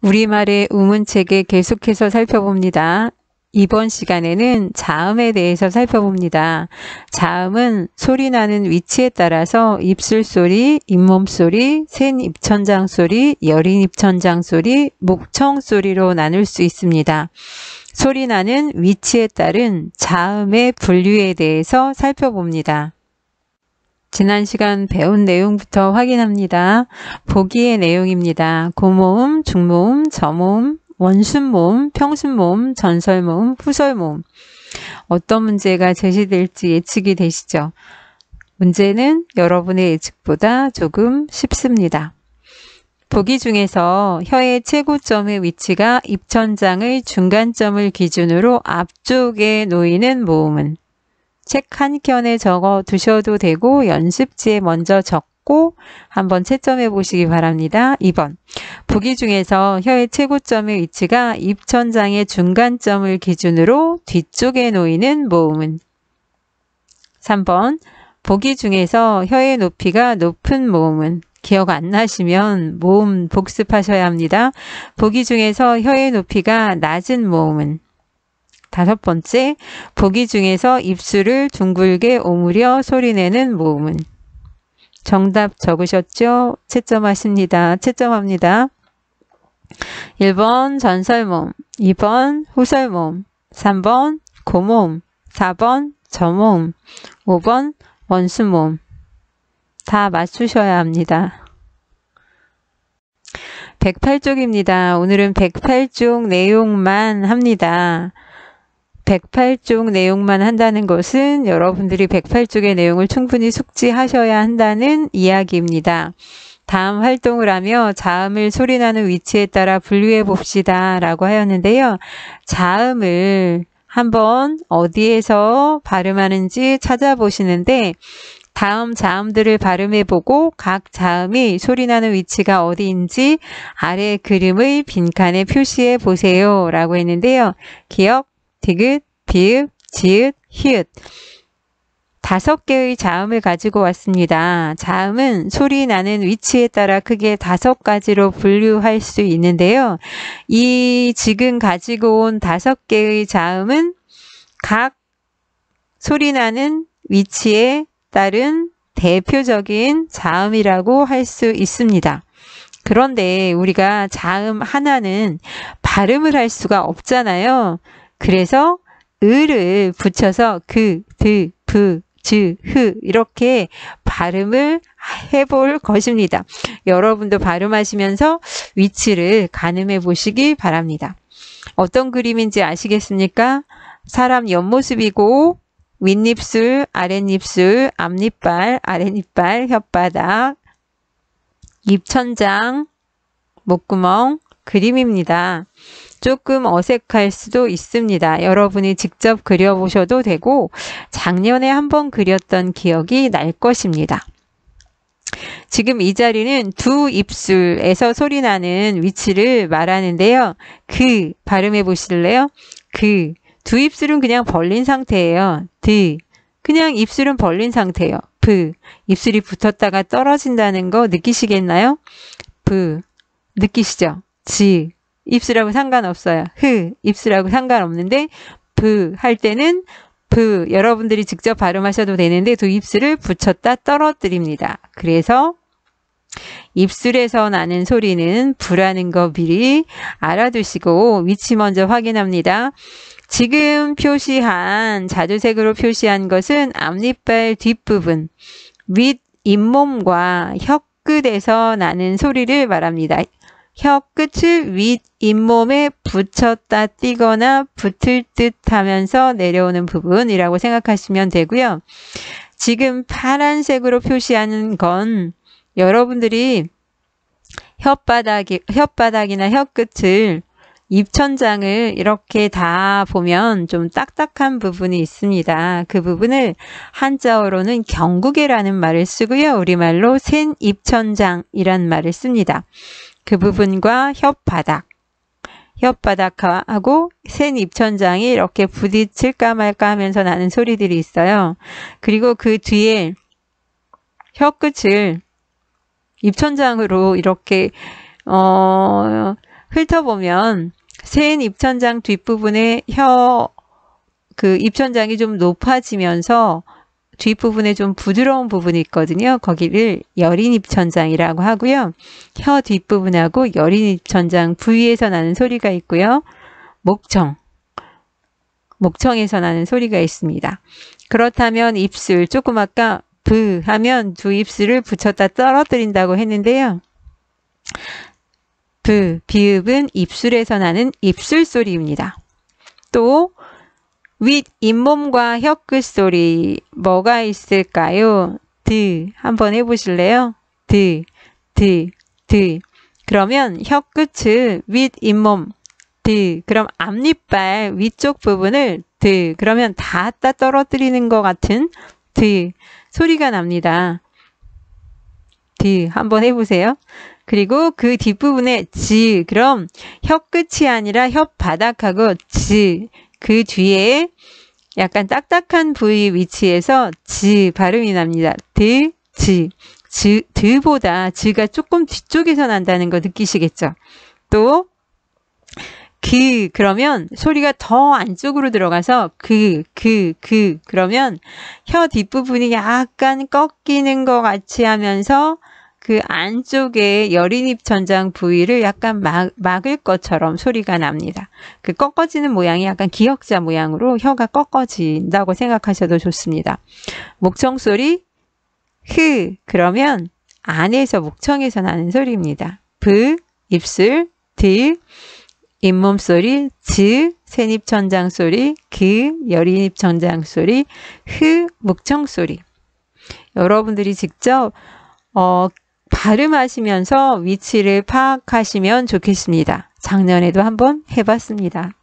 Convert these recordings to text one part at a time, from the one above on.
우리말의 우문책에 계속해서 살펴봅니다. 이번 시간에는 자음에 대해서 살펴봅니다. 자음은 소리 나는 위치에 따라서 입술 소리, 잇몸 소리, 센 입천장 소리, 여린 입천장 소리, 목청 소리로 나눌 수 있습니다. 소리 나는 위치에 따른 자음의 분류에 대해서 살펴봅니다. 지난 시간 배운 내용부터 확인합니다. 보기의 내용입니다. 고모음, 중모음, 저모음, 원순모음, 평순모음, 전설모음, 후설모음. 어떤 문제가 제시될지 예측이 되시죠? 문제는 여러분의 예측보다 조금 쉽습니다. 보기 중에서 혀의 최고점의 위치가 입천장의 중간점을 기준으로 앞쪽에 놓이는 모음은 책 한 켠에 적어 두셔도 되고 연습지에 먼저 적고 한번 채점해 보시기 바랍니다. 2번. 보기 중에서 혀의 최고점의 위치가 입천장의 중간점을 기준으로 뒤쪽에 놓이는 모음은 3번. 보기 중에서 혀의 높이가 높은 모음은 기억 안 나시면 모음 복습하셔야 합니다. 보기 중에서 혀의 높이가 낮은 모음은 5번째, 보기 중에서 입술을 둥글게 오므려 소리내는 모음은 정답 적으셨죠? 채점하십니다. 채점합니다. 1번 전설모음, 2번 후설모음, 3번 고모음, 4번 저모음, 5번 원수모음. 다 맞추셔야 합니다. 108쪽입니다. 오늘은 108쪽 내용만 합니다. 108쪽 내용만 한다는 것은 여러분들이 108쪽의 내용을 충분히 숙지하셔야 한다는 이야기입니다. 다음 활동을 하며 자음을 소리나는 위치에 따라 분류해 봅시다 라고 하였는데요. 자음을 한번 어디에서 발음하는지 찾아보시는데 다음 자음들을 발음해보고 각 자음이 소리나는 위치가 어디인지 아래 그림의 빈칸에 표시해 보세요 라고 했는데요. 기억, 디귿, 비읍, 지읒, 히읗 5개의 자음을 가지고 왔습니다. 자음은 소리 나는 위치에 따라 크게 5가지로 분류할 수 있는데요. 이 지금 가지고 온 5개의 자음은 각 소리 나는 위치에 따른 대표적인 자음이라고 할 수 있습니다. 그런데 우리가 자음 하나는 발음을 할 수가 없잖아요. 그래서 을을 붙여서 그, 드, 브, 즈, 흐 이렇게 발음을 해볼 것입니다. 여러분도 발음하시면서 위치를 가늠해 보시기 바랍니다. 어떤 그림인지 아시겠습니까? 사람 옆모습이고 윗입술, 아랫입술, 앞니빨, 아랫니빨, 혓바닥, 입천장, 목구멍 그림입니다. 조금 어색할 수도 있습니다. 여러분이 직접 그려보셔도 되고 작년에 한번 그렸던 기억이 날 것입니다. 지금 이 자리는 두 입술에서 소리나는 위치를 말하는데요. 그 발음해 보실래요? 그 두 입술은 그냥 벌린 상태예요. 드 그냥 입술은 벌린 상태예요. 브 입술이 붙었다가 떨어진다는 거 느끼시겠나요? 브 느끼시죠? 지 입술하고 상관없어요. 흐 입술하고 상관없는데 브 할 때는 브 여러분들이 직접 발음하셔도 되는데 두 입술을 붙였다 떨어뜨립니다. 그래서 입술에서 나는 소리는 부라는 거 미리 알아두시고 위치 먼저 확인합니다. 지금 표시한 자주색으로 표시한 것은 앞니빨 뒷부분 윗 잇몸과 혀끝에서 나는 소리를 말합니다. 혀끝을 윗 잇몸에 붙였다 띄거나 붙을 듯 하면서 내려오는 부분이라고 생각하시면 되고요. 지금 파란색으로 표시하는 건 여러분들이 혓바닥이나 혀끝을 입천장을 이렇게 다 보면 좀 딱딱한 부분이 있습니다. 그 부분을 한자어로는 경구개라는 말을 쓰고요. 우리말로 센 입천장이란 말을 씁니다. 그 부분과 혓바닥하고 센 입천장이 이렇게 부딪힐까 말까 하면서 나는 소리들이 있어요. 그리고 그 뒤에 혀끝을 입천장으로 이렇게 훑어보면 센 입천장 뒷부분에 입천장이 좀 높아지면서 뒷부분에 좀 부드러운 부분이 있거든요. 거기를 여린 입천장이라고 하고요. 혀 뒷부분하고 여린 입천장 부위에서 나는 소리가 있고요. 목청에서 나는 소리가 있습니다. 그렇다면 입술, 조금 아까 브 하면 두 입술을 붙였다 떨어뜨린다고 했는데요. 비읍은 입술에서 나는 입술 소리입니다. 또 윗 잇몸과 혀끝 소리 뭐가 있을까요? 한번 해보실래요? 그러면 혀끝은 윗 잇몸 그럼 앞니빨 위쪽 부분을 그러면 닿았다 떨어뜨리는 것 같은 소리가 납니다. 한번 해보세요. 그리고 그 뒷부분에 그럼 혀끝이 아니라 혓바닥하고 그 뒤에 약간 딱딱한 부위 위치에서 발음이 납니다. 드보다 가 조금 뒤쪽에서 난다는 거 느끼시겠죠? 또 그러면 소리가 더 안쪽으로 들어가서 그러면 혀 뒷부분이 약간 꺾이는 것 같이 하면서 그 안쪽에 여린 입천장 부위를 약간 막을 것처럼 소리가 납니다. 그 꺾어지는 모양이 약간 기역자 모양으로 혀가 꺾어진다고 생각하셔도 좋습니다. 목청 소리 그러면 안에서 목청에서 나는 소리입니다. 입술 잇몸 소리 센 입천장 소리 여린 입천장 소리 목청 소리. 여러분들이 직접 발음하시면서 위치를 파악하시면 좋겠습니다. 작년에도 한번 해봤습니다.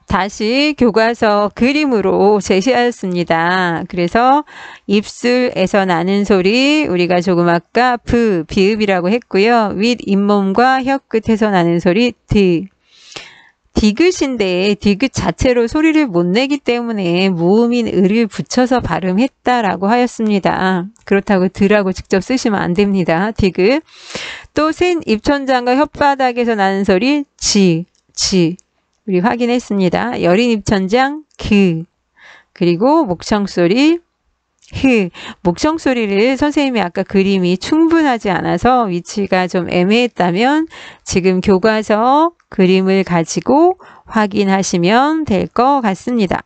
다시 교과서 그림으로 제시하였습니다. 그래서 입술에서 나는 소리 우리가 조금 아까 비읍이라고 했고요. 윗 잇몸과 혀끝에서 나는 소리 디귿인데 디귿 자체로 소리를 못 내기 때문에 모음인 을을 붙여서 발음했다라고 하였습니다. 그렇다고 드라고 직접 쓰시면 안 됩니다. 디귿. 또 센 입천장과 혓바닥에서 나는 소리 우리 확인했습니다. 여린 입천장 그리고 목청 소리 목청 소리를 선생님이 아까 그림이 충분하지 않아서 위치가 좀 애매했다면 지금 교과서 그림을 가지고 확인하시면 될 것 같습니다.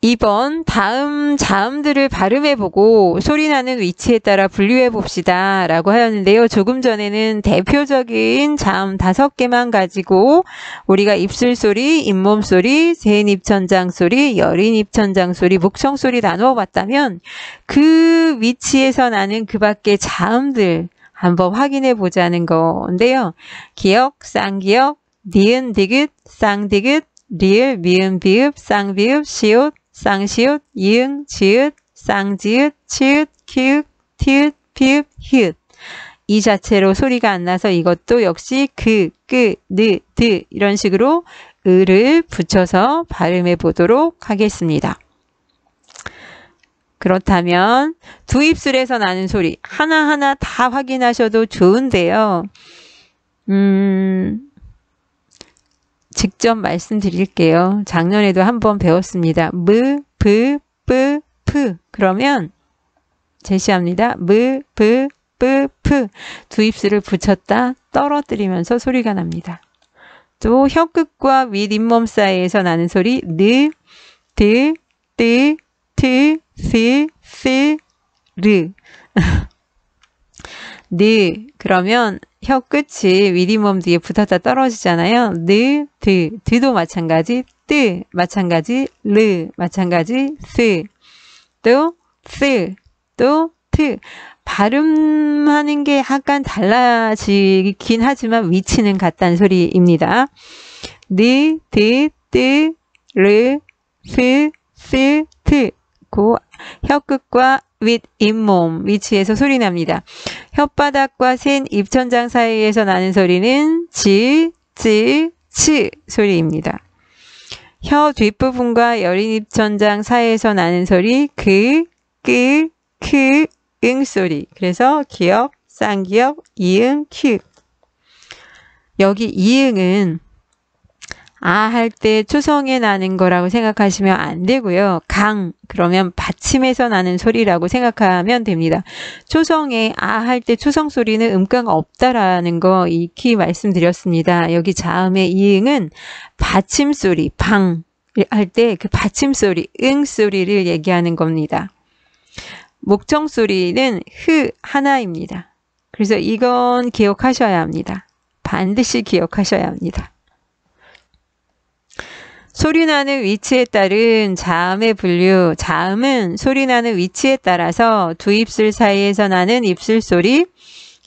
2번 다음 자음들을 발음해보고 소리나는 위치에 따라 분류해봅시다 라고 하였는데요. 조금 전에는 대표적인 자음 5개만 가지고 우리가 입술 소리, 잇몸 소리, 센 입천장 소리, 여린 입천장 소리, 목청 소리 나누어 봤다면 그 위치에서 나는 그 밖의 자음들 한번 확인해 보자는 건데요. 기역, 쌍기역, 니은, 디귿, 쌍디귿, 리을, 미음, 비읍, 쌍비읍, 시옷, 쌍시옷, 이응, 지읒, 쌍지읒, 치읒, 키읔, 티읒, 피읒, 히읗. 이 자체로 소리가 안 나서 이것도 역시 이런 식으로 을을 붙여서 발음해 보도록 하겠습니다. 그렇다면 두 입술에서 나는 소리 하나하나 다 확인하셔도 좋은데요. 직접 말씀드릴게요. 작년에도 한번 배웠습니다. 그러면 제시합니다. 두 입술을 붙였다 떨어뜨리면서 소리가 납니다. 또 혀끝과 윗 잇몸 사이에서 나는 소리 그러면 혀끝이 윗잇몸 뒤에 붙었다 떨어지잖아요. 드도 마찬가지, 마찬가지, 마찬가지, 또 발음하는 게 약간 달라지긴 하지만 위치는 같다는 소리입니다. 혀끝과 윗 잇몸 위치에서 소리 납니다. 혓바닥과 센 입천장 사이에서 나는 소리는 치 소리입니다. 혀 뒷부분과 여린 입천장 사이에서 나는 소리 응 소리. 그래서 기역, 쌍기역, 이응, 키읔. 여기 이응은 아 할 때 초성에 나는 거라고 생각하시면 안 되고요. 강 그러면 받침에서 나는 소리라고 생각하면 됩니다. 초성에 아 할 때 초성 소리는 음가가 없다라는 거 익히 말씀드렸습니다. 여기 자음의 이응은 받침 소리, 방 할 때 그 받침 소리, 응 소리를 얘기하는 겁니다. 목청 소리는 흐 하나입니다. 그래서 이건 기억하셔야 합니다. 반드시 기억하셔야 합니다. 소리나는 위치에 따른 자음의 분류. 자음은 소리나는 위치에 따라서 두 입술 사이에서 나는 입술 소리,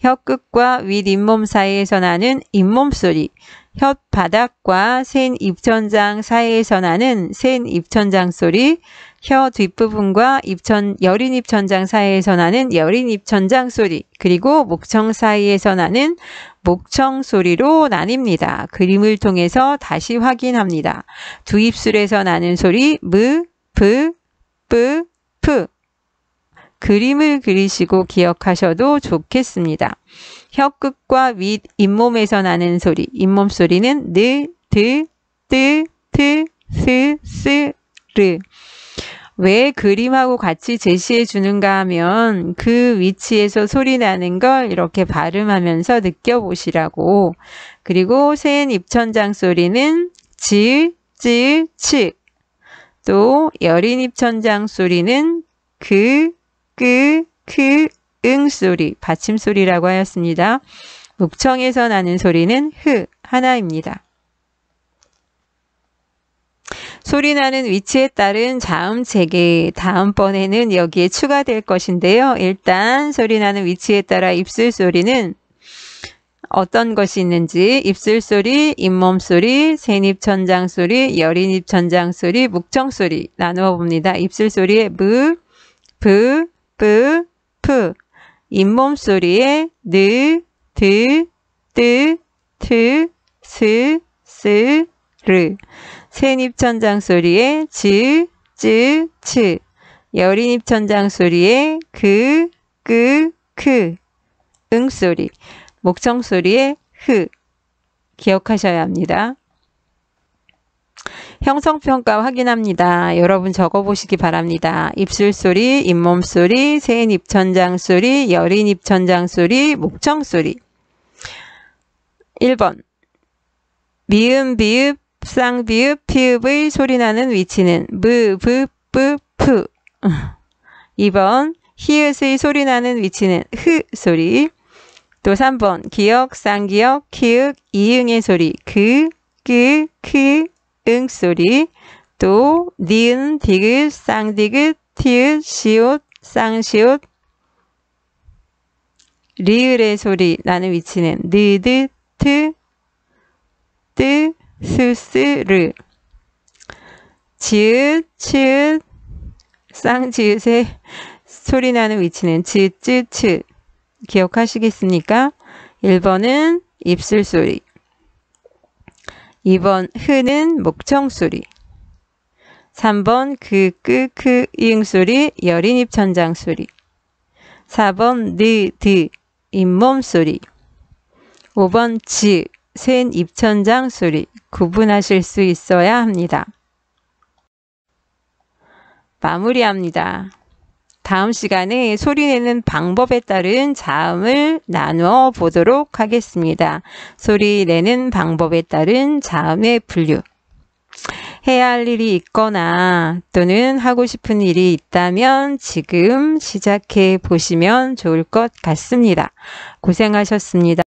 혀끝과 윗잇몸 사이에서 나는 잇몸 소리, 혓바닥과 센 입천장 사이에서 나는 센 입천장 소리, 혀 뒷부분과 여린 입천장 사이에서 나는 여린 입천장 소리, 그리고 목청 사이에서 나는 목청 소리로 나뉩니다. 그림을 통해서 다시 확인합니다. 두 입술에서 나는 소리 무, 브, 뿌, 푸. 그림을 그리시고 기억하셔도 좋겠습니다. 혀끝과 윗 잇몸에서 나는 소리, 잇몸 소리는 느, 드, 뜨, 트, 스, 스, 르. 왜 그림하고 같이 제시해 주는가 하면 그 위치에서 소리 나는 걸 이렇게 발음하면서 느껴보시라고. 그리고 센 입천장 소리는 지, 쯔, 츠. 또 여린 입천장 소리는 그, 끄, 크, 응 소리, 받침 소리라고 하였습니다. 목청에서 나는 소리는 흐 하나입니다. 소리 나는 위치에 따른 자음 체계, 다음번에는 여기에 추가될 것인데요. 일단 소리 나는 위치에 따라 입술 소리는 어떤 것이 있는지 입술 소리, 잇몸 소리, 센입천장 소리, 여린 입천장 소리, 목청 소리 나누어 봅니다. 입술 소리에 무, 브, 뿌, 푸. 잇몸 소리에 느, 드, 뜨, 트, 스, 스, 르. 센 입천장 소리에 즈, 쯔, 츠. 여린 입천장 소리에 그, 끄, 크. 응 소리. 목청 소리에 흐. 기억하셔야 합니다. 형성평가 확인합니다. 여러분 적어보시기 바랍니다. 입술 소리, 잇몸 소리, 센 입천장 소리, 여린 입천장 소리, 목청 소리. 1번 미음, 비읍, 쌍비읍, 피읍의 소리나는 위치는 무, 브, 뿌, 푸. 2번 히읗의 소리나는 위치는 흐 소리. 또 3번 기역, 쌍기역, 키읔, 이응의 소리 그, 끄, 크, 응 소리. 또 니은, 디귿, 쌍디귿, 티읕, 시옷, 쌍시옷, 리을의 소리 나는 위치는 느드, 트, 뜨, 스, 스, 르. 지읒, 치읒, 쌍지읒의 소리 나는 위치는 즈, 쯔, 츠. 기억하시겠습니까? 1번은 입술 소리, 2번 흐는 목청 소리, 3번 그, 끄, 크, 이응 소리, 여린 입천장 소리, 4번 느, 드, 잇몸 소리, 5번 즈, 센 입천장 소리. 구분하실 수 있어야 합니다. 마무리합니다. 다음 시간에 소리내는 방법에 따른 자음을 나누어 보도록 하겠습니다. 소리내는 방법에 따른 자음의 분류. 해야 할 일이 있거나 또는 하고 싶은 일이 있다면 지금 시작해 보시면 좋을 것 같습니다. 고생하셨습니다.